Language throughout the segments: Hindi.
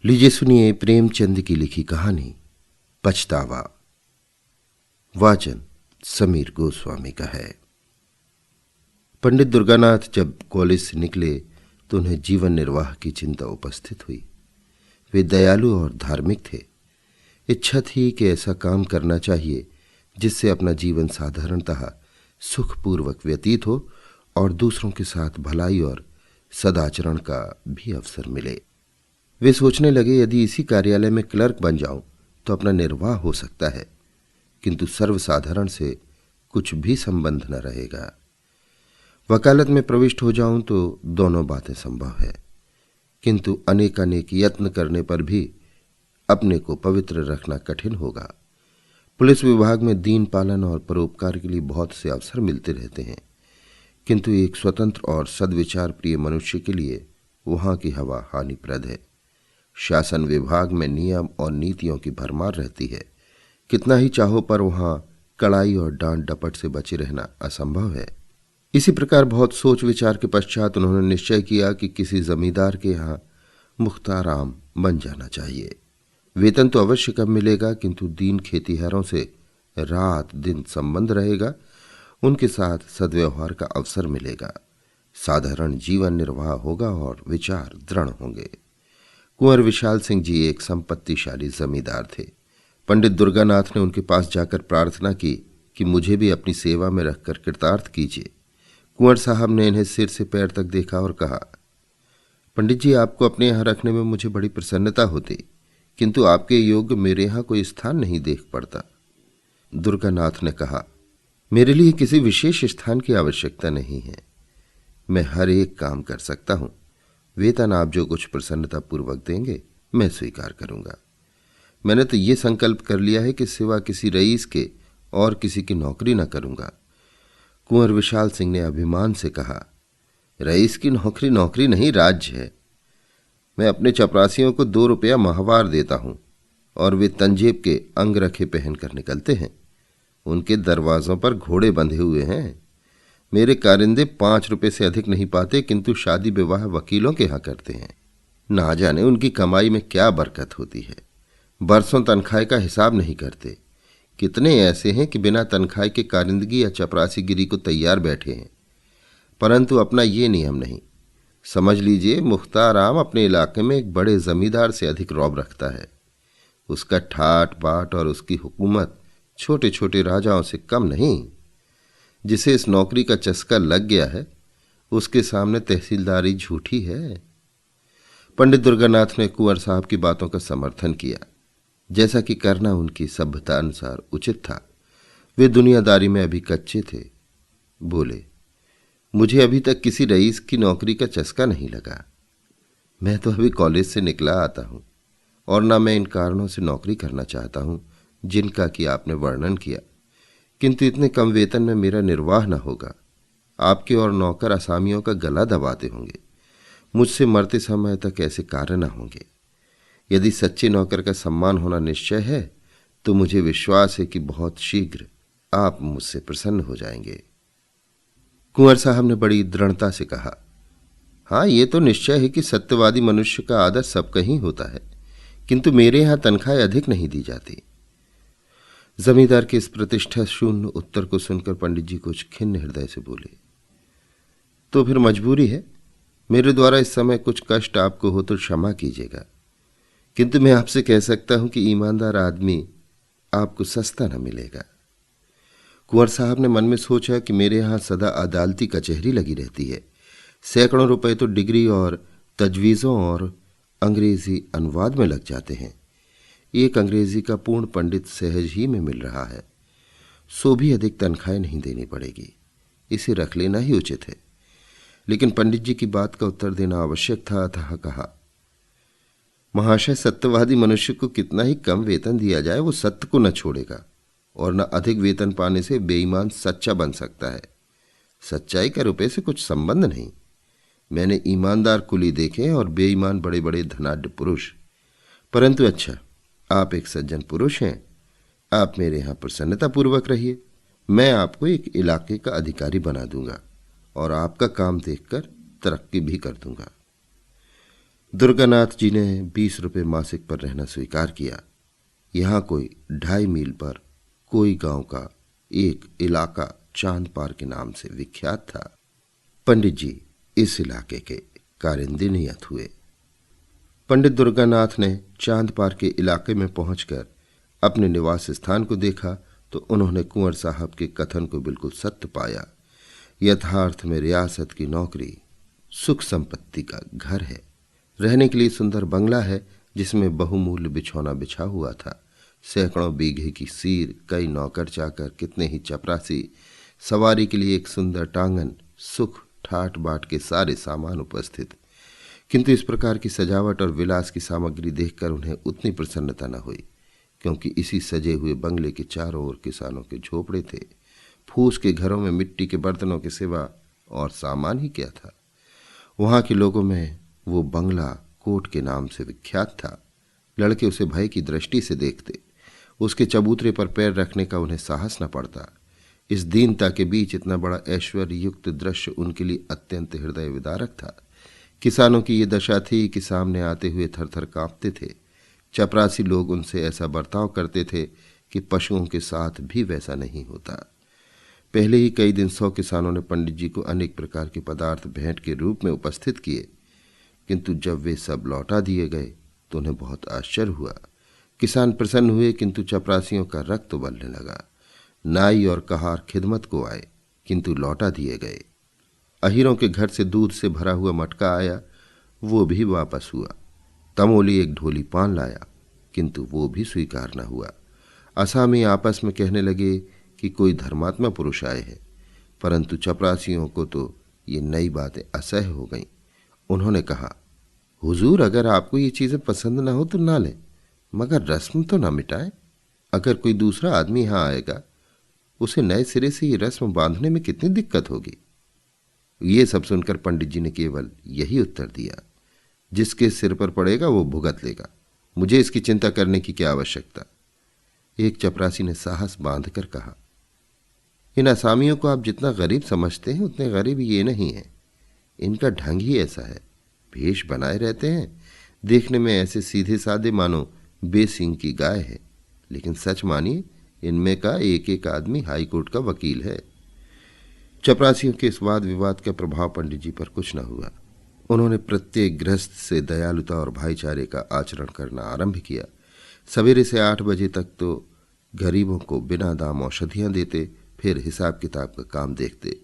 लीजिए सुनिए प्रेमचंद की लिखी कहानी पछतावा। वाचन समीर गोस्वामी का है। पंडित दुर्गानाथ जब कॉलेज से निकले तो उन्हें जीवन निर्वाह की चिंता उपस्थित हुई। वे दयालु और धार्मिक थे। इच्छा थी कि ऐसा काम करना चाहिए जिससे अपना जीवन साधारणतः सुखपूर्वक व्यतीत हो और दूसरों के साथ भलाई और सदाचरण का भी अवसर मिले। वे सोचने लगे, यदि इसी कार्यालय में क्लर्क बन जाऊं तो अपना निर्वाह हो सकता है, किंतु सर्वसाधारण से कुछ भी संबंध न रहेगा। वकालत में प्रविष्ट हो जाऊं तो दोनों बातें संभव है, किंतु अनेक यत्न करने पर भी अपने को पवित्र रखना कठिन होगा। पुलिस विभाग में दीन पालन और परोपकार के लिए बहुत से अवसर मिलते रहते हैं, किंतु एक स्वतंत्र और सद्विचार प्रिय मनुष्य के लिए वहां की हवा हानिप्रद है। शासन विभाग में नियम और नीतियों की भरमार रहती है। कितना ही चाहो पर वहां कड़ाई और डांट डपट से बचे रहना असंभव है। इसी प्रकार बहुत सोच विचार के पश्चात उन्होंने निश्चय किया कि किसी जमींदार के यहाँ मुख्ताराम बन जाना चाहिए। वेतन तो अवश्य कम मिलेगा, किंतु दीन खेतीहरों से रात दिन संबंध रहेगा, उनके साथ सद्व्यवहार का अवसर मिलेगा, साधारण जीवन निर्वाह होगा और विचार दृढ़ होंगे। कुंवर विशाल सिंह जी एक संपत्तिशाली जमींदार थे। पंडित दुर्गानाथ ने उनके पास जाकर प्रार्थना की कि मुझे भी अपनी सेवा में रखकर कृतार्थ कीजिए। कुंवर साहब ने इन्हें सिर से पैर तक देखा और कहा, पंडित जी, आपको अपने यहाँ रखने में मुझे बड़ी प्रसन्नता होती, किंतु आपके योग्य मेरे यहाँ कोई स्थान नहीं देख पड़ता। दुर्गानाथ ने कहा, मेरे लिए किसी विशेष स्थान की आवश्यकता नहीं है। मैं हर एक काम कर सकता हूं। वेतन आप जो कुछ प्रसन्नतापूर्वक देंगे मैं स्वीकार करूंगा। मैंने तो ये संकल्प कर लिया है कि सिवा किसी रईस के और किसी की नौकरी न करूंगा। कुंवर विशाल सिंह ने अभिमान से कहा, रईस की नौकरी नौकरी नहीं, राज्य है। मैं अपने चपरासियों को 2 रुपया माहवार देता हूं और वे तंजेब के अंगरखे पहनकर निकलते हैं। उनके दरवाजों पर घोड़े बंधे हुए हैं। मेरे कारिंदे 5 रुपए से अधिक नहीं पाते, किंतु शादी विवाह वकीलों के यहाँ करते हैं। ना जाने उनकी कमाई में क्या बरकत होती है। बरसों तनख्वाह का हिसाब नहीं करते। कितने ऐसे हैं कि बिना तनख्वाह के कारिंदगी या चपरासीगिरी को तैयार बैठे हैं, परंतु अपना ये नियम नहीं। समझ लीजिए, मुख्ताराम अपने इलाके में एक बड़े जमींदार से अधिक रौब रखता है। उसका ठाट बाट और उसकी हुकूमत छोटे छोटे राजाओं से कम नहीं। जिसे इस नौकरी का चस्का लग गया है, उसके सामने तहसीलदारी झूठी है। पंडित दुर्गानाथ ने कुंवर साहब की बातों का समर्थन किया, जैसा कि करना उनकी सभ्यता अनुसार उचित था। वे दुनियादारी में अभी कच्चे थे। बोले, मुझे अभी तक किसी रईस की नौकरी का चस्का नहीं लगा। मैं तो अभी कॉलेज से निकला आता हूं और न मैं इन कारणों से नौकरी करना चाहता हूं जिनका कि आपने वर्णन किया, किंतु इतने कम वेतन में मेरा निर्वाह न होगा। आपके और नौकर असामियों का गला दबाते होंगे। मुझसे मरते समय तक ऐसे कार्य न होंगे। यदि सच्चे नौकर का सम्मान होना निश्चय है तो मुझे विश्वास है कि बहुत शीघ्र आप मुझसे प्रसन्न हो जाएंगे। कुंवर साहब ने बड़ी दृढ़ता से कहा, हाँ, ये तो निश्चय है कि सत्यवादी मनुष्य का आदर सबका ही होता है, किंतु मेरे यहाँ तनख्वाह अधिक नहीं दी जाती। जमींदार के इस प्रतिष्ठा शून्य उत्तर को सुनकर पंडित जी कुछ खिन्न हृदय से बोले, तो फिर मजबूरी है। मेरे द्वारा इस समय कुछ कष्ट आपको हो तो क्षमा कीजिएगा, किंतु मैं आपसे कह सकता हूं कि ईमानदार आदमी आपको सस्ता न मिलेगा। कुंवर साहब ने मन में सोचा कि मेरे यहां सदा अदालती कचहरी लगी रहती है। सैकड़ों रुपए तो डिग्री और तजवीज़ों और अंग्रेजी अनुवाद में लग जाते हैं। एक अंग्रेजी का पूर्ण पंडित सहज ही में मिल रहा है। सो भी अधिक तनख्वाह नहीं देनी पड़ेगी। इसे रख लेना ही उचित है। लेकिन पंडित जी की बात का उत्तर देना आवश्यक था, अतः कहा, महाशय, सत्यवादी मनुष्य को कितना ही कम वेतन दिया जाए वो सत्य को न छोड़ेगा, और न अधिक वेतन पाने से बेईमान सच्चा बन सकता है। सच्चाई का रुपये से कुछ संबंध नहीं। मैंने ईमानदार कुली देखे और बेईमान बड़े बड़े धनाढ्य पुरुष। परंतु अच्छा, आप एक सज्जन पुरुष हैं। आप मेरे यहाँ प्रसन्नतापूर्वक रहिए। मैं आपको एक इलाके का अधिकारी बना दूंगा और आपका काम देखकर तरक्की भी कर दूंगा। दुर्गानाथ जी ने 20 रुपये मासिक पर रहना स्वीकार किया। यहाँ कोई 2.5 मील पर कोई गांव का एक इलाका चांदपार के नाम से विख्यात था। पंडित जी इस इलाके के कारिंदे नियत हुए। पंडित दुर्गानाथ ने चांदपार के इलाके में पहुंचकर अपने निवास स्थान को देखा तो उन्होंने कुंवर साहब के कथन को बिल्कुल सत्य पाया। यथार्थ में रियासत की नौकरी, सुख संपत्ति का घर है, रहने के लिए सुंदर बंगला है जिसमें बहुमूल्य बिछौना बिछा हुआ था, सैकड़ों बीघे की सीर, कई नौकर चाकर, कितने ही चपरासी, सवारी के लिए एक सुंदर टांगन, सुख ठाट बाट के सारे सामान उपस्थित। किंतु इस प्रकार की सजावट और विलास की सामग्री देखकर उन्हें उतनी प्रसन्नता न हुई, क्योंकि इसी सजे हुए बंगले के चारों ओर किसानों के झोपड़े थे। फूस के घरों में मिट्टी के बर्तनों के सिवा और सामान ही क्या था। वहां के लोगों में वो बंगला कोट के नाम से विख्यात था। लड़के उसे भय की दृष्टि से देखते, उसके चबूतरे पर पैर रखने का उन्हें साहस न पड़ता। इस दीनता के बीच इतना बड़ा ऐश्वर्य युक्त दृश्य उनके लिए अत्यंत हृदय विदारक था। किसानों की ये दशा थी कि सामने आते हुए थर थर कांपते थे। चपरासी लोग उनसे ऐसा बर्ताव करते थे कि पशुओं के साथ भी वैसा नहीं होता। पहले ही कई दिन 100 किसानों ने पंडित जी को अनेक प्रकार के पदार्थ भेंट के रूप में उपस्थित किए, किंतु जब वे सब लौटा दिए गए तो उन्हें बहुत आश्चर्य हुआ। किसान प्रसन्न हुए, किंतु चपरासियों का रक्त उबलने लगा। नाई और कहार खिदमत को आए, किंतु लौटा दिए गए। अहीरों के घर से दूध से भरा हुआ मटका आया, वो भी वापस हुआ। तमोली एक ढोली पान लाया, किंतु वो भी स्वीकार न हुआ। असामी आपस में कहने लगे कि कोई धर्मात्मा पुरुष आए हैं, परंतु चपरासियों को तो ये नई बातें असह्य हो गईं। उन्होंने कहा, हुजूर, अगर आपको ये चीज़ें पसंद ना हो तो ना लें, मगर रस्म तो ना मिटाएं। अगर कोई दूसरा आदमी यहाँ आएगा, उसे नए सिरे से ये रस्म बांधने में कितनी दिक्कत होगी। ये सब सुनकर पंडित जी ने केवल यही उत्तर दिया, जिसके सिर पर पड़ेगा वो भुगत लेगा, मुझे इसकी चिंता करने की क्या आवश्यकता। एक चपरासी ने साहस बांधकर कहा, इन असामियों को आप जितना गरीब समझते हैं उतने गरीब ये नहीं है। इनका ढंग ही ऐसा है, भेष बनाए रहते हैं, देखने में ऐसे सीधे साधे मानो बेसिंग की गाय है, लेकिन सच मानिए इनमें का एक एक आदमी हाई कोर्ट का वकील है। चपरासियों के इस वाद विवाद का प्रभाव पंडित जी पर कुछ न हुआ। उन्होंने प्रत्येक गृहस्थ से दयालुता और भाईचारे का आचरण करना आरंभ किया। सवेरे से 8 बजे तक तो गरीबों को बिना दाम औषधियां देते, फिर हिसाब किताब का काम देखते।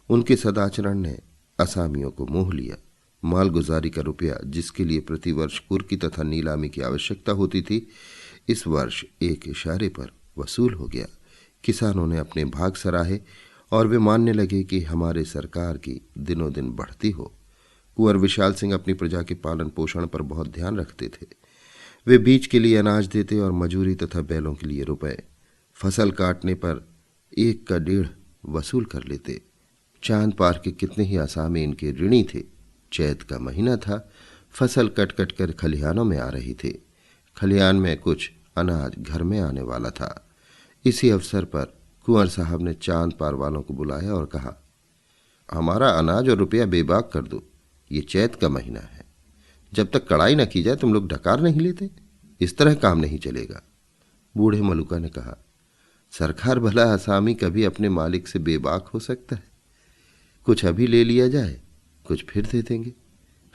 उनके सदाचरण ने असामियों को मोह लिया। मालगुजारी का रुपया, जिसके लिए प्रतिवर्ष कुर्की तथा नीलामी की आवश्यकता होती थी, इस वर्ष एक इशारे पर वसूल हो गया। किसानों ने अपने भाग सराहे और वे मानने लगे कि हमारे सरकार की दिनों दिन बढ़ती हो। कुंवर विशाल सिंह अपनी प्रजा के पालन पोषण पर बहुत ध्यान रखते थे। वे बीज के लिए अनाज देते और मजूरी तथा बैलों के लिए रुपए, फसल काटने पर 1 का 1.5 वसूल कर लेते। चांद पार के कितने ही आसामी इनके ऋणी थे। चैत का महीना था, फसल कट कट कर खलिहानों में आ रही थी। खलिहान में कुछ अनाज घर में आने वाला था। इसी अवसर पर कुंवर साहब ने चांद पार वालों को बुलाया और कहा, हमारा अनाज और रुपया बेबाक कर दो, ये चैत का महीना है, जब तक कड़ाई न की जाए तुम लोग ढकार नहीं लेते, इस तरह काम नहीं चलेगा। बूढ़े मलुका ने कहा, सरकार भला आसामी कभी अपने मालिक से बेबाक हो सकता है। कुछ अभी ले लिया जाए, कुछ फिर दे देंगे,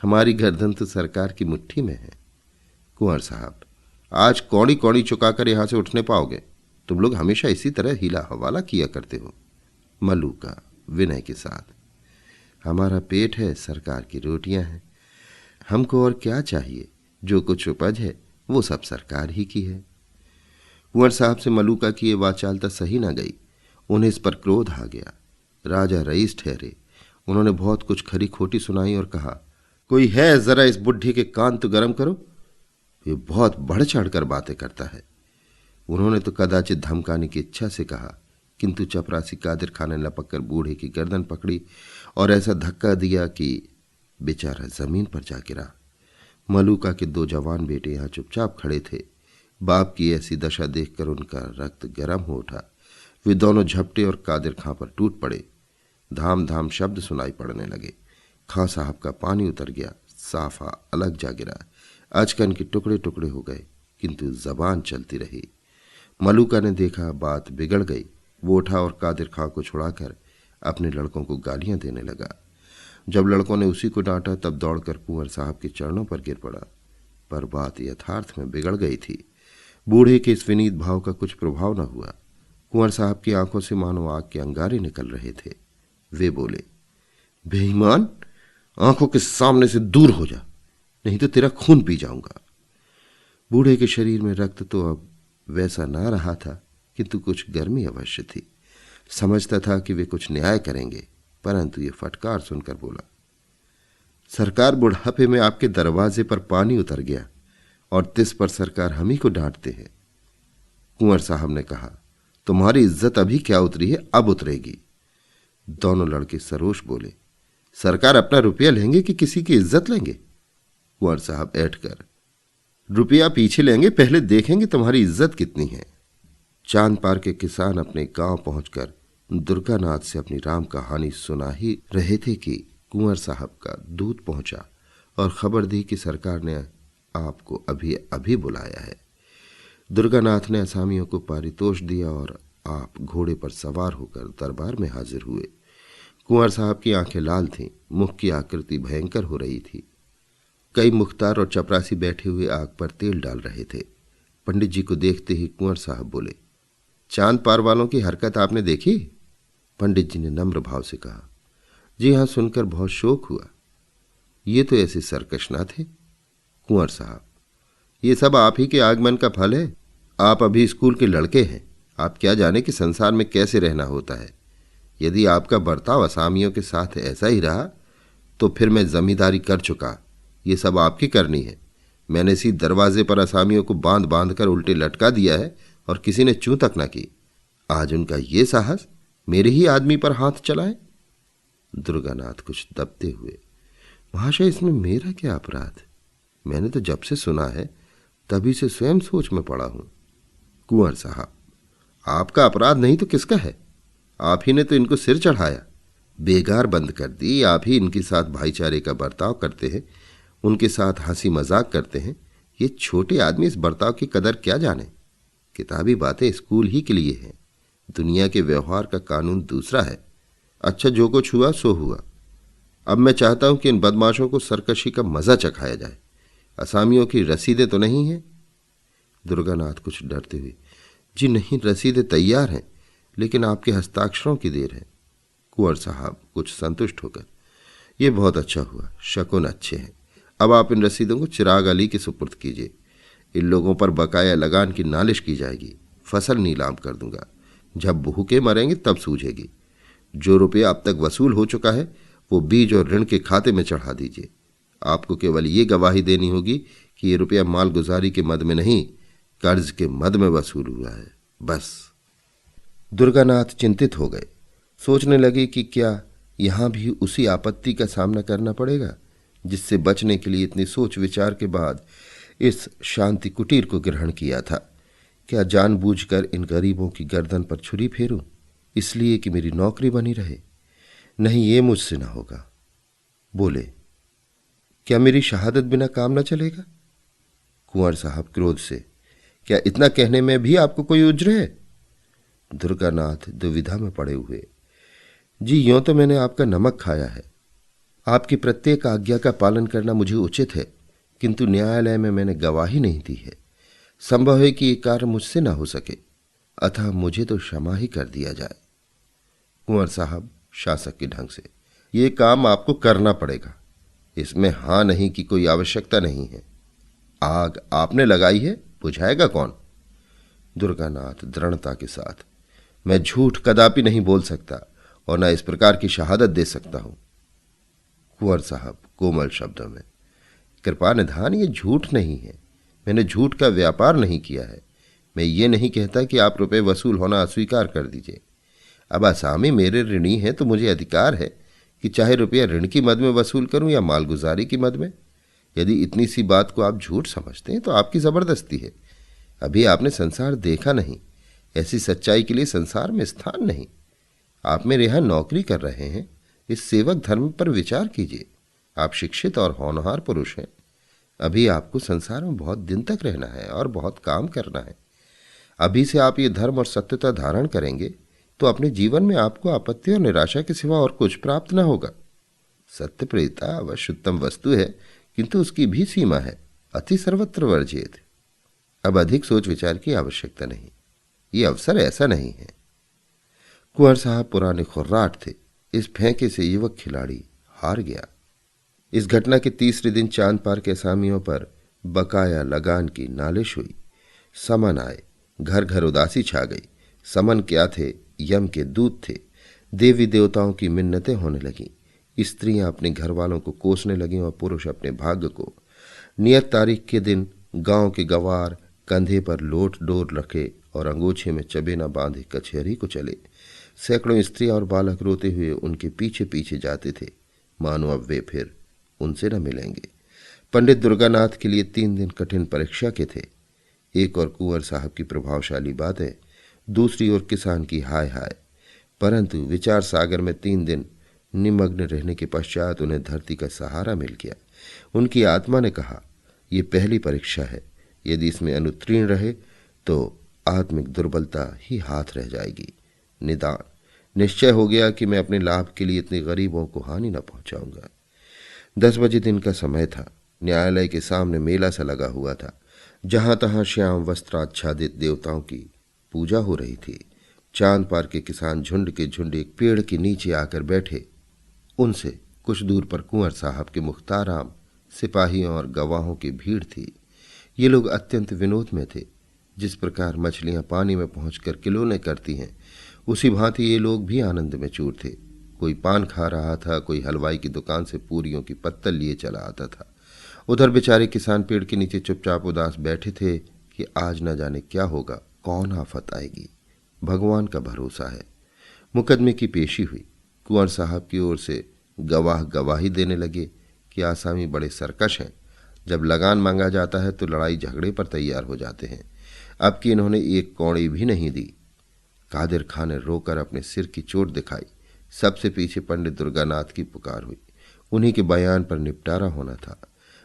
हमारी गर्दन तो सरकार की मुट्ठी में है। कुंवर साहब, आज कौड़ी कौड़ी चुकाकर यहां से उठने पाओगे, तुम लोग हमेशा इसी तरह हीला हवाला किया करते हो। मलुका विनय के साथ, हमारा पेट है, सरकार की रोटियां हैं, हमको और क्या चाहिए, जो कुछ उपज है वो सब सरकार ही की है। कुंवर साहब से मलुका की ये वाचालता सही न गई। उन्हें इस पर क्रोध आ गया। राजा रईस ठहरे। उन्होंने बहुत कुछ खरी खोटी सुनाई और कहा, कोई है, जरा इस बुढ़ी के कान तो गर्म करो, ये बहुत बढ़ चढ़ कर बातें करता है। उन्होंने तो कदाचित धमकाने की इच्छा से कहा, किंतु चपरासी कादिर खान ने लपक कर बूढ़े की गर्दन पकड़ी और ऐसा धक्का दिया कि बेचारा जमीन पर जा गिरा। मलुका के 2 जवान बेटे यहाँ चुपचाप खड़े थे। बाप की ऐसी दशा देखकर उनका रक्त गर्म हो उठा। वे दोनों झपटे और कादिर खां पर टूट पड़े। धाम धाम शब्द सुनाई पड़ने लगे। खां साहब का पानी उतर गया, साफा अलग जा गिरा। अचकन के टुकड़े टुकड़े हो गए, किंतु जबान चलती रही। मलूका ने देखा बात बिगड़ गई। वो उठा और कादिर खां को छुड़ाकर अपने लड़कों को गालियां देने लगा। जब लड़कों ने उसी को डांटा तब दौड़कर कुंवर साहब के चरणों पर गिर पड़ा। पर बात यथार्थ में बिगड़ गई थी। बूढ़े के इस विनीत भाव का कुछ प्रभाव न हुआ। कुंवर साहब की आंखों से मानो आग के अंगारे निकल रहे थे। वे बोले, बेईमान, आंखों के सामने से दूर हो जा, नहीं तो तेरा खून पी जाऊंगा। बूढ़े के शरीर में रक्त तो अब वैसा ना रहा था, किंतु कुछ गर्मी अवश्य थी। समझता था कि वे कुछ न्याय करेंगे, परंतु ये फटकार सुनकर बोला, सरकार, बुढ़ापे में आपके दरवाजे पर पानी उतर गया और तिस पर सरकार हम ही को डांटते हैं। कुंवर साहब ने कहा, तुम्हारी इज्जत अभी क्या उतरी है, अब उतरेगी। दोनों लड़के सरोष बोले, सरकार अपना रुपया लेंगे कि किसी की इज्जत लेंगे? कुंवर साहब ऐठकर, रुपया पीछे लेंगे, पहले देखेंगे तुम्हारी इज्जत कितनी है। चांद पार के किसान अपने गांव पहुंचकर दुर्गानाथ से अपनी राम कहानी सुना ही रहे थे कि कुंवर साहब का दूत पहुंचा और खबर दी कि सरकार ने आपको अभी अभी बुलाया है। दुर्गानाथ ने असामियों को पारितोष दिया और आप घोड़े पर सवार होकर दरबार में हाजिर हुए। कुंवर साहब की आंखें लाल थीं, मुख की आकृति भयंकर हो रही थी। कई मुख्तार और चपरासी बैठे हुए आग पर तेल डाल रहे थे। पंडित जी को देखते ही कुंवर साहब बोले, चांद पार वालों की हरकत आपने देखी? पंडित जी ने नम्र भाव से कहा, जी हाँ, सुनकर बहुत शोक हुआ। ये तो ऐसे सरकश ना थे। कुंवर साहब, ये सब आप ही के आगमन का फल है। आप अभी स्कूल के लड़के हैं, आप क्या जाने कि संसार में कैसे रहना होता है। यदि आपका बर्ताव असामियों के साथ ऐसा ही रहा तो फिर मैं जमींदारी कर चुका, ये सब आपकी करनी है। मैंने इसी दरवाजे पर असामियों को बांध बांध कर उल्टे लटका दिया है और किसी ने चूं तक न की। आज उनका ये साहस मेरे ही आदमी पर हाथ चलाए। दुर्गानाथ कुछ दबते हुए, महाशय, इसमें मेरा क्या अपराध? मैंने तो जब से सुना है तभी से स्वयं सोच में पड़ा हूं। कुंवर साहब, आपका अपराध नहीं तो किसका है? आप ही ने तो इनको सिर चढ़ाया, बेगार बंद कर दी। आप ही इनके साथ भाईचारे का बर्ताव करते हैं, उनके साथ हंसी मजाक करते हैं। ये छोटे आदमी इस बर्ताव की कदर क्या जाने? किताबी बातें स्कूल ही के लिए हैं, दुनिया के व्यवहार का कानून दूसरा है। अच्छा, जो कुछ हुआ सो हुआ। अब मैं चाहता हूं कि इन बदमाशों को सरकशी का मजा चखाया जाए। असामियों की रसीदें तो नहीं हैं? दुर्गानाथ कुछ डरते हुए, जी नहीं, रसीदें तैयार हैं, लेकिन आपके हस्ताक्षरों की देर है। कुंवर साहब कुछ संतुष्ट होकर, यह बहुत अच्छा हुआ, शकुन अच्छे हैं। अब आप इन रसीदों को चिराग अली के सुपुर्द कीजिए। इन लोगों पर बकाया लगान की नालिश की जाएगी। फसल नीलाम कर दूंगा, जब भूखे मरेंगे तब सूझेगी। जो रुपया अब तक वसूल हो चुका है वो बीज और ऋण के खाते में चढ़ा दीजिए। आपको केवल ये गवाही देनी होगी कि ये रुपया मालगुजारी के मद में नहीं, कर्ज के मद में वसूल हुआ है, बस। दुर्गानाथ चिंतित हो गए। सोचने लगे कि क्या यहां भी उसी आपत्ति का सामना करना पड़ेगा जिससे बचने के लिए इतनी सोच विचार के बाद इस शांति कुटीर को ग्रहण किया था। क्या जानबूझकर इन गरीबों की गर्दन पर छुरी फेरूं, इसलिए कि मेरी नौकरी बनी रहे? नहीं, ये मुझसे ना होगा। बोले, क्या मेरी शहादत बिना काम न चलेगा? कुंवर साहब क्रोध से, क्या इतना कहने में भी आपको कोई उज्र है? दुर्गानाथ दुविधा में पड़े हुए, जी यों तो मैंने आपका नमक खाया है। आपकी प्रत्येक आज्ञा का पालन करना मुझे उचित है, किंतु न्यायालय में मैंने गवाही नहीं दी है। संभव है कि ये कार्य मुझसे ना हो सके, अतः मुझे तो क्षमा ही कर दिया जाए। कुंवर साहब शासक के ढंग से, ये काम आपको करना पड़ेगा, इसमें हां नहीं की कोई आवश्यकता नहीं है। आग आपने लगाई है, बुझाएगा कौन? दुर्गानाथ दृढ़ता के साथ, मैं झूठ कदापि नहीं बोल सकता और न इस प्रकार की शहादत दे सकता हूं। कुंवर साहब कोमल शब्दों में, कृपा निधान, ये झूठ नहीं है। मैंने झूठ का व्यापार नहीं किया है। मैं ये नहीं कहता कि आप रुपए वसूल होना अस्वीकार कर दीजिए। अब आसामी मेरे ऋणी हैं तो मुझे अधिकार है कि चाहे रुपया ऋण की मद में वसूल करूं या मालगुजारी की मद में। यदि इतनी सी बात को आप झूठ समझते हैं तो आपकी जबरदस्ती है। अभी आपने संसार देखा नहीं, ऐसी सच्चाई के लिए संसार में स्थान नहीं। आप मेरे यहां नौकरी कर रहे हैं, इस सेवक धर्म पर विचार कीजिए। आप शिक्षित और होनहार पुरुष हैं। अभी आपको संसार में बहुत दिन तक रहना है और बहुत काम करना है। अभी से आप ये धर्म और सत्यता धारण करेंगे तो अपने जीवन में आपको आपत्ति और निराशा के सिवा और कुछ प्राप्त न होगा। सत्य प्रियता अवश्य उत्तम वस्तु है, किंतु उसकी भी सीमा है। अति सर्वत्र वर्जित। अब अधिक सोच विचार की आवश्यकता नहीं। ये अवसर ऐसा नहीं है। कुंवर साहब पुराने खुर्राट थे। इस फेंके से युवक खिलाड़ी हार गया। इस घटना के तीसरे दिन चांद पार के असामियों पर बकाया लगान की नालिश हुई। समन आए, घर घर उदासी छा गई। समन क्या थे, यम के दूत थे। देवी देवताओं की मिन्नतें होने लगीं। स्त्रियां अपने घर वालों को कोसने लगीं और पुरुष अपने भाग्य को। नियत तारीख के दिन गांव के गवार कंधे पर लोट डोर रखे और अंगोछे में चबेना बांधे कचहरी को चले। सैकड़ों स्त्रियां और बालक रोते हुए उनके पीछे पीछे जाते थे, मानो अब वे फिर उनसे न मिलेंगे। पंडित दुर्गानाथ के लिए 3 दिन कठिन परीक्षा के थे। एक और कुंवर साहब की प्रभावशाली बातें, दूसरी ओर किसान की हाय हाय। परंतु विचार सागर में 3 दिन निमग्न रहने के पश्चात उन्हें धरती का सहारा मिल गया। उनकी आत्मा ने कहा, ये पहली परीक्षा है। यदि इसमें अनुत्तीर्ण रहे तो आत्मिक दुर्बलता ही हाथ रह जाएगी। निदान निश्चय हो गया कि मैं अपने लाभ के लिए इतने गरीबों को हानि न पहुंचाऊंगा। 10 बजे दिन का समय था। न्यायालय के सामने मेला सा लगा हुआ था। जहां तहां श्याम वस्त्राच्छादित देवताओं की पूजा हो रही थी। चांद पार के किसान झुंड के झुंड एक पेड़ के नीचे आकर बैठे। उनसे कुछ दूर पर कुंवर साहब के मुख्ताराम, सिपाहियों और गवाहों की भीड़ थी। ये लोग अत्यंत विनोद में थे। जिस प्रकार मछलियां पानी में पहुंचकर किलोने करती हैं, उसी भांति ये लोग भी आनंद में चूर थे। कोई पान खा रहा था, कोई हलवाई की दुकान से पूरियों की पत्तल लिए चला आता था। उधर बेचारे किसान पेड़ के नीचे चुपचाप उदास बैठे थे कि आज न जाने क्या होगा, कौन आफत आएगी। भगवान का भरोसा है। मुकदमे की पेशी हुई। कुंवर साहब की ओर से गवाह गवाही देने लगे कि आसामी बड़े सरकश हैं। जब लगान मांगा जाता है तो लड़ाई झगड़े पर तैयार हो जाते हैं। अब कि इन्होंने एक कौड़ी भी नहीं दी। कादिर खान ने रोकर अपने सिर की चोट दिखाई। सबसे पीछे पंडित दुर्गानाथ की पुकार हुई। उन्हीं के बयान पर निपटारा होना था।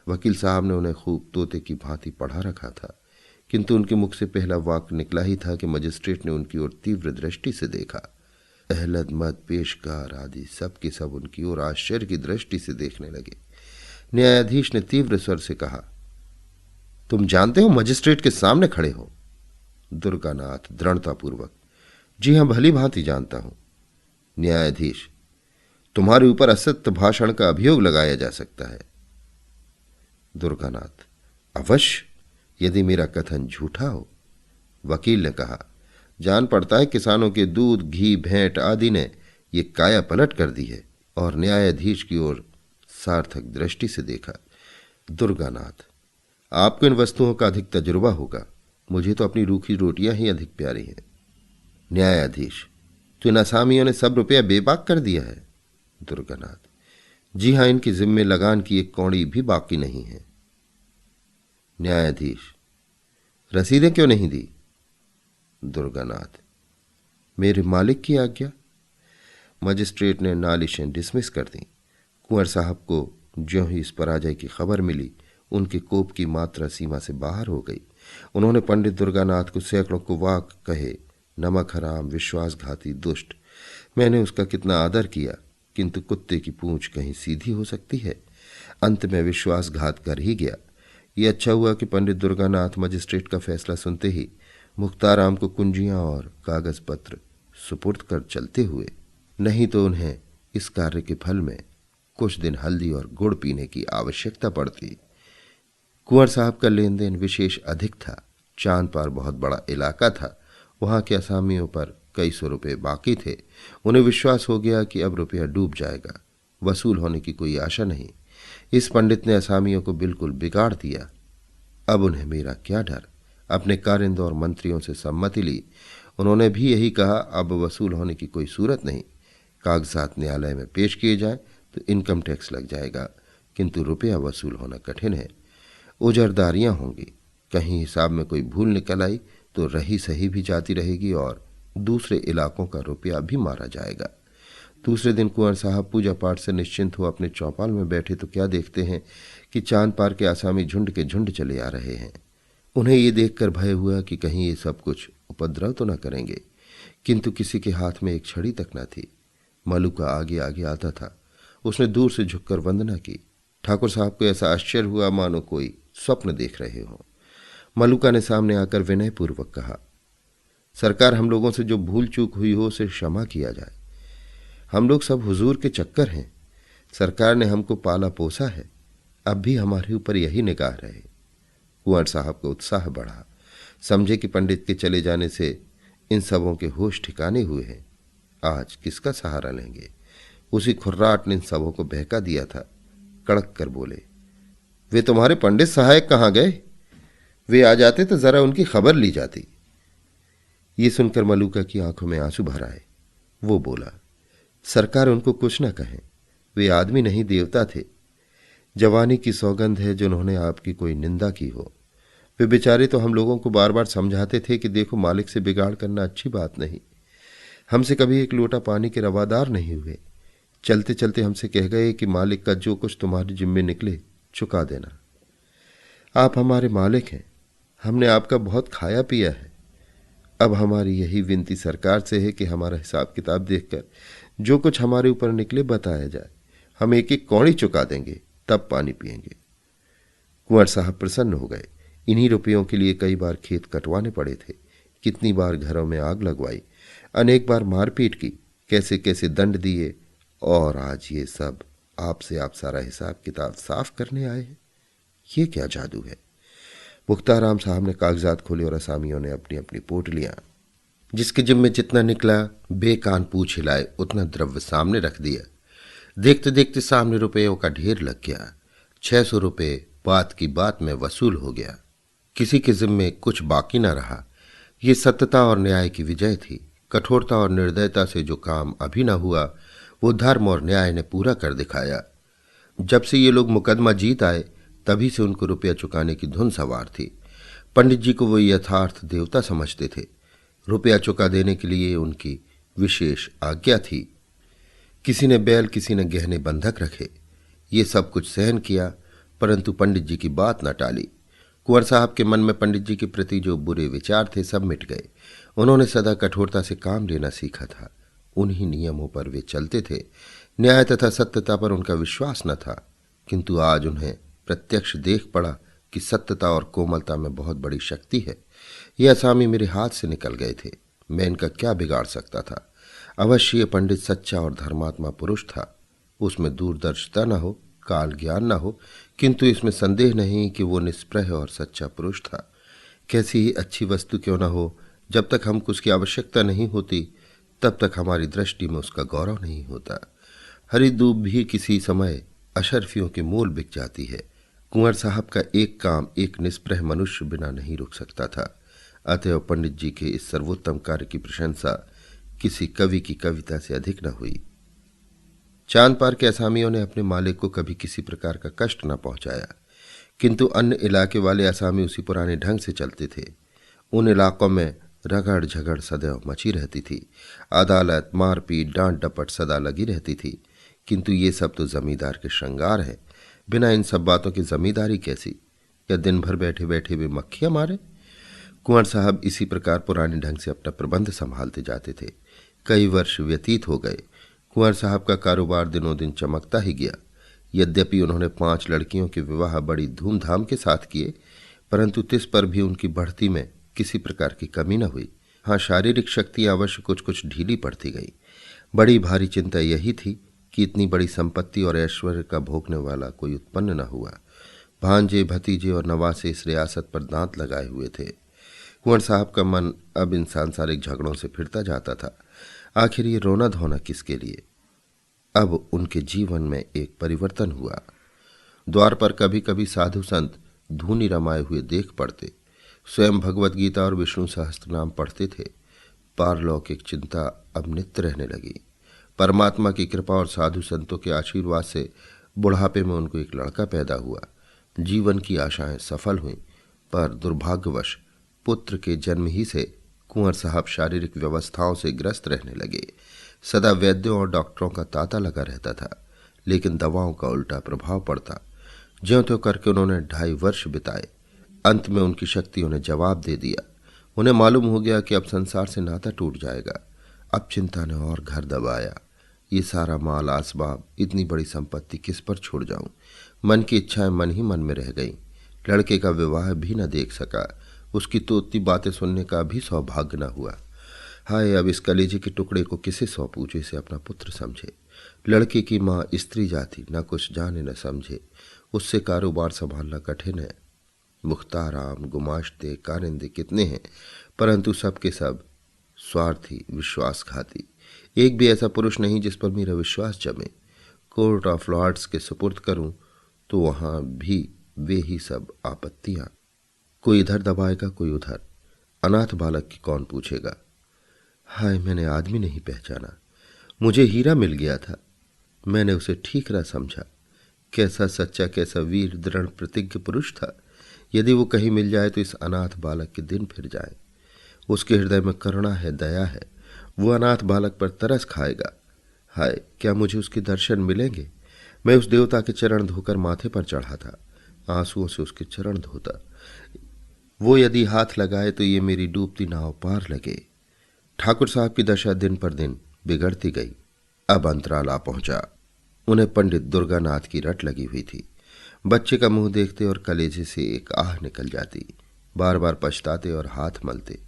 वकील साहब ने उन्हें खूब तोते की भांति पढ़ा रखा था, किंतु उनके मुख से पहला वाक्य निकला ही था कि मजिस्ट्रेट ने उनकी ओर तीव्र दृष्टि से देखा। अहलद मत पेशकार आदि सब के सब उनकी ओर आश्चर्य की दृष्टि से देखने लगे। न्यायाधीश ने तीव्र स्वर से कहा, तुम जानते हो मजिस्ट्रेट के सामने खड़े हो? दुर्गानाथ दृढ़तापूर्वक, जी हां, भली भांति जानता हूं। न्यायाधीश, तुम्हारे ऊपर असत्य भाषण का अभियोग लगाया जा सकता है। दुर्गानाथ, अवश्य, यदि मेरा कथन झूठा हो। वकील ने कहा, जान पड़ता है किसानों के दूध, घी, भेंट आदि ने ये काया पलट कर दी है। और न्यायाधीश की ओर सार्थक दृष्टि से देखा। दुर्गानाथ, आपको इन वस्तुओं का अधिक तजुर्बा होगा। मुझे तो अपनी रूखी रोटियां ही अधिक प्यारी हैं। न्यायाधीश, तो इन असामियों ने सब रुपया बेबाक कर दिया है? दुर्गानाथ, जी हां, इनकी जिम्मे लगान की एक कौड़ी भी बाकी नहीं है। न्यायाधीश, रसीदें क्यों नहीं दी? दुर्गानाथ, मेरे मालिक की आज्ञा। मजिस्ट्रेट ने नालिशें डिसमिस कर दी। कुंवर साहब को ज्यों ही इस पराजय की खबर मिली, उनके कोप की मात्रा सीमा से बाहर हो गई। उन्होंने पंडित दुर्गानाथ को सैकड़ों कुवाक कहे, नमक हराम, विश्वासघाती, दुष्ट। मैंने उसका कितना आदर किया, किंतु कुत्ते की पूंछ कहीं सीधी हो सकती है। अंत में विश्वासघात कर ही गया। ये अच्छा हुआ कि पंडित दुर्गानाथ मजिस्ट्रेट का फैसला सुनते ही मुख्ताराम को कुंजियां और कागज पत्र सुपुर्द कर चलते हुए, नहीं तो उन्हें इस कार्य के फल में कुछ दिन हल्दी और गुड़ पीने की आवश्यकता पड़ती। कुंवर साहब का लेन देन विशेष अधिक था। चांद पार बहुत बड़ा इलाका था। वहां के असामियों पर कई सौ रुपये बाकी थे। उन्हें विश्वास हो गया कि अब रुपया डूब जाएगा, वसूल होने की कोई आशा नहीं। इस पंडित ने असामियों को बिल्कुल बिगाड़ दिया। अब उन्हें मेरा क्या डर। अपने कारिंद और मंत्रियों से सम्मति ली। उन्होंने भी यही कहा, अब वसूल होने की कोई सूरत नहीं। कागजात न्यायालय में पेश किए जाए तो इनकम टैक्स लग जाएगा, किंतु रुपया वसूल होना कठिन है। उजरदारियां होंगी। कहीं हिसाब में कोई भूल निकल आई तो रही सही भी जाती रहेगी और दूसरे इलाकों का रुपया भी मारा जाएगा। दूसरे दिन कुंवर साहब पूजा पाठ से निश्चिंत हो अपने चौपाल में बैठे तो क्या देखते हैं कि चांद पार के आसामी झुंड के झुंड चले आ रहे हैं। उन्हें ये देखकर भय हुआ कि कहीं ये सब कुछ उपद्रव तो न करेंगे, किंतु किसी के हाथ में एक छड़ी तक न थी। मलुका आगे आगे आता था। उसने दूर से झुककर वंदना की। ठाकुर साहब को ऐसा आश्चर्य हुआ मानो कोई स्वप्न देख रहे हों। मलुका ने सामने आकर विनयपूर्वक कहा, सरकार, हम लोगों से जो भूल चूक हुई हो उसे क्षमा किया जाए। हम लोग सब हुजूर के चक्कर हैं। सरकार ने हमको पाला पोसा है, अब भी हमारे ऊपर यही निगाह रहे। कुंवर साहब का उत्साह बढ़ा। समझे कि पंडित के चले जाने से इन सबों के होश ठिकाने हुए हैं। आज किसका सहारा लेंगे? उसी खुर्राट ने इन सबों को बहका दिया था। कड़क कर बोले, वे तुम्हारे पंडित सहायक कहाँ गए? वे आ जाते तो जरा उनकी खबर ली जाती। ये सुनकर मलुका की आंखों में आंसू भर आए। वो बोला, सरकार, उनको कुछ न कहें। वे आदमी नहीं, देवता थे। जवानी की सौगंध है जिन्होंने आपकी कोई निंदा की हो। वे बेचारे तो हम लोगों को बार बार समझाते थे कि देखो, मालिक से बिगाड़ करना अच्छी बात नहीं। हमसे कभी एक लोटा पानी के रवादार नहीं हुए। चलते चलते हमसे कह गए कि मालिक का जो कुछ तुम्हारे जिम्मे निकले चुका देना। आप हमारे मालिक हैं। हमने आपका बहुत खाया पिया है। अब हमारी यही विनती सरकार से है कि हमारा हिसाब किताब देखकर जो कुछ हमारे ऊपर निकले बताया जाए। हम एक एक कौड़ी चुका देंगे, तब पानी पिएंगे। कुंवर साहब प्रसन्न हो गए। इन्हीं रुपयों के लिए कई बार खेत कटवाने पड़े थे, कितनी बार घरों में आग लगवाई, अनेक बार मारपीट की, कैसे कैसे दंड दिए, और आज ये सब आपसे आप सारा हिसाब किताब साफ करने आए हैं। ये क्या जादू है? मुख्ताराम साहब ने कागजात खोले और असामियों ने अपनी अपनी पोटलियां, जिसके जिम्मे जितना निकला बेकान पूछ हिलाए उतना द्रव्य सामने रख दिया। देखते देखते सामने रुपयों का ढेर लग गया। 600 रुपये बात की बात में वसूल हो गया। किसी के जिम्मे कुछ बाकी न रहा। ये सत्यता और न्याय की विजय थी। कठोरता और निर्दयता से जो काम अभी न हुआ, वो धर्म और न्याय ने पूरा कर दिखाया। जब से ये लोग मुकदमा जीत आए, तभी से उनको रुपया चुकाने की धुन सवार थी। पंडित जी को वो यथार्थ देवता समझते थे। रुपया चुका देने के लिए उनकी विशेष आज्ञा थी। किसी ने बैल, किसी ने गहने बंधक रखे। ये सब कुछ सहन किया, परंतु पंडित जी की बात न टाली। कुंवर साहब के मन में पंडित जी के प्रति जो बुरे विचार थे सब मिट गए। उन्होंने सदा कठोरता से काम लेना सीखा था। उन्हीं नियमों पर वे चलते थे। न्याय तथा सत्यता पर उनका विश्वास न था, किंतु आज उन्हें प्रत्यक्ष देख पड़ा कि सत्यता और कोमलता में बहुत बड़ी शक्ति है। ये असामी मेरे हाथ से निकल गए थे। मैं इनका क्या बिगाड़ सकता था? अवश्य ये पंडित सच्चा और धर्मात्मा पुरुष था। उसमें दूरदर्शिता न हो, काल ज्ञान न हो, किंतु इसमें संदेह नहीं कि वो निष्प्रह और सच्चा पुरुष था। कैसी ही अच्छी वस्तु क्यों न हो, जब तक हमको उसकी आवश्यकता नहीं होती तब तक हमारी दृष्टि में उसका गौरव नहीं होता। हरी दूब भी किसी समय अशर्फियों के मूल बिक जाती है। कुंवर साहब का एक काम एक निष्प्रह मनुष्य बिना नहीं रुक सकता था। अतएव पंडित जी के इस सर्वोत्तम कार्य की प्रशंसा किसी कवि की कविता से अधिक न हुई। चांद पार के असामियों ने अपने मालिक को कभी किसी प्रकार का कष्ट न पहुंचाया, किंतु अन्य इलाके वाले असामी उसी पुराने ढंग से चलते थे। उन इलाकों में रगड़ झगड़ सदैव मची रहती थी। अदालत, मारपीट, डांट डपट सदा लगी रहती थी। किंतु ये सब तो जमींदार के श्रृंगार है। बिना इन सब बातों की जमींदारी कैसी? या दिन भर बैठे बैठे वे मक्खियां मारे? कुंवर साहब इसी प्रकार पुराने ढंग से अपना प्रबंध संभालते जाते थे। कई वर्ष व्यतीत हो गए। कुंवर साहब का कारोबार दिनों दिन चमकता ही गया। यद्यपि उन्होंने 5 लड़कियों के विवाह बड़ी धूमधाम के साथ किए, परंतु तिस पर भी उनकी बढ़ती में किसी प्रकार की कमी न हुई। हाँ, शारीरिक शक्तियां अवश्य कुछ कुछ ढीली पड़ती गई। बड़ी भारी चिंता यही थी कि इतनी बड़ी संपत्ति और ऐश्वर्य का भोगने वाला कोई उत्पन्न न हुआ। भांजे, भतीजे और नवासे इस रियासत पर दांत लगाए हुए थे। कुंवर साहब का मन अब इन सांसारिक झगड़ों से फिरता जाता था। आखिर ये रोना धोना किसके लिए? अब उनके जीवन में एक परिवर्तन हुआ। द्वार पर कभी कभी साधु संत धूनी रमाए हुए देख पड़ते। स्वयं भगवत गीता और विष्णु सहस्त्रनाम पढ़ते थे। पारलौकिक चिंता अब नित्य रहने लगी। परमात्मा की कृपा और साधु संतों के आशीर्वाद से बुढ़ापे में उनको एक लड़का पैदा हुआ। जीवन की आशाएं सफल हुईं, पर दुर्भाग्यवश पुत्र के जन्म ही से कुंवर साहब शारीरिक व्यवस्थाओं से ग्रस्त रहने लगे। सदा वैद्यों और डॉक्टरों का तांता लगा रहता था, लेकिन दवाओं का उल्टा प्रभाव पड़ता। ज्यों त्यों करके उन्होंने 2.5 वर्ष बिताए। अंत में उनकी शक्तियों ने जवाब दे दिया। उन्हें मालूम हो गया कि अब संसार से नाता टूट जाएगा। अब चिंता ने और घर दबाया। ये सारा माल आसबाब, इतनी बड़ी संपत्ति किस पर छोड़ जाऊं? मन की इच्छाएं मन ही मन में रह गईं। लड़के का विवाह भी न देख सका। उसकी तोती बातें सुनने का भी सौभाग्य न हुआ। हाय, अब इस कलेजे के टुकड़े को किसे सौंपूं जो इसे अपना पुत्र समझे? लड़के की माँ स्त्री जाति, न कुछ जाने न समझे। उससे कारोबार संभालना कठिन है। मुख्ताराम, गुमाश्ते, कारिंदे कितने हैं, परंतु सबके सब स्वार्थी, विश्वासघाती। एक भी ऐसा पुरुष नहीं जिस पर मेरा विश्वास जमे। कोर्ट ऑफ लॉर्ड्स के सुपुर्द करूं तो वहां भी वे ही सब आपत्तियां। कोई इधर दबाएगा, कोई उधर। अनाथ बालक की कौन पूछेगा? हाय, मैंने आदमी नहीं पहचाना। मुझे हीरा मिल गया था, मैंने उसे ठीक न समझा। कैसा सच्चा, कैसा वीर, दृढ़ प्रतिज्ञ पुरुष था। यदि वो कहीं मिल जाए तो इस अनाथ बालक के दिन फिर जाए। उसके हृदय में करुणा है, दया है। वो अनाथ बालक पर तरस खाएगा। हाय, क्या मुझे उसके दर्शन मिलेंगे? मैं उस देवता के चरण धोकर माथे पर चढ़ा था, आंसुओं से उसके चरण धोता। वो यदि हाथ लगाए तो ये मेरी डूबती नाव पार लगे। ठाकुर साहब की दशा दिन पर दिन बिगड़ती गई। अब अंतराल आ पहुंचा। उन्हें पंडित दुर्गानाथ की रट लगी हुई थी। बच्चे का मुंह देखते और कलेजे से एक आह निकल जाती। बार बार पछताते और हाथ मलते।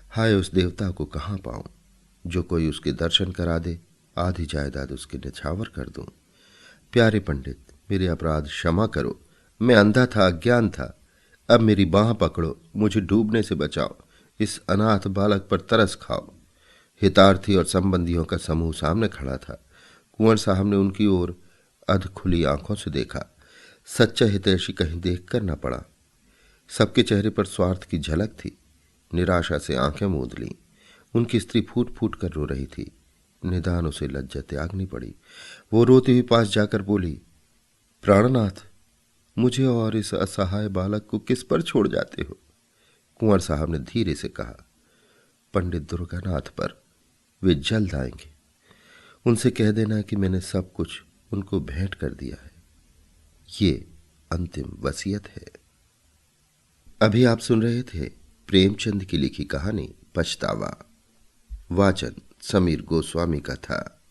हाय, उस देवता को कहाँ पाऊं जो कोई उसके दर्शन करा दे, आधी जायदाद उसके निछावर कर दूं। प्यारे पंडित, मेरे अपराध क्षमा करो। मैं अंधा था, अज्ञान था। अब मेरी बाह पकड़ो, मुझे डूबने से बचाओ। इस अनाथ बालक पर तरस खाओ। हितार्थी और संबंधियों का समूह सामने खड़ा था। कुंवर साहब ने उनकी ओर अध खुली आंखों से देखा। सच्चा हितैषी कहीं देखकर न पड़ा। सबके चेहरे पर स्वार्थ की झलक थी। निराशा से आंखें मूंद लीं। उनकी स्त्री फूट फूट कर रो रही थी। निदान उसे लज्जा त्यागनी पड़ी। वो रोती हुई पास जाकर बोली, प्राणनाथ, मुझे और इस असहाय बालक को किस पर छोड़ जाते हो? कुंवर साहब ने धीरे से कहा, पंडित दुर्गानाथ पर। वे जल्द आएंगे। उनसे कह देना कि मैंने सब कुछ उनको भेंट कर दिया है। ये अंतिम वसीयत है। अभी आप सुन रहे थे प्रेमचंद की लिखी कहानी पछतावा। वाचन समीर गोस्वामी का था।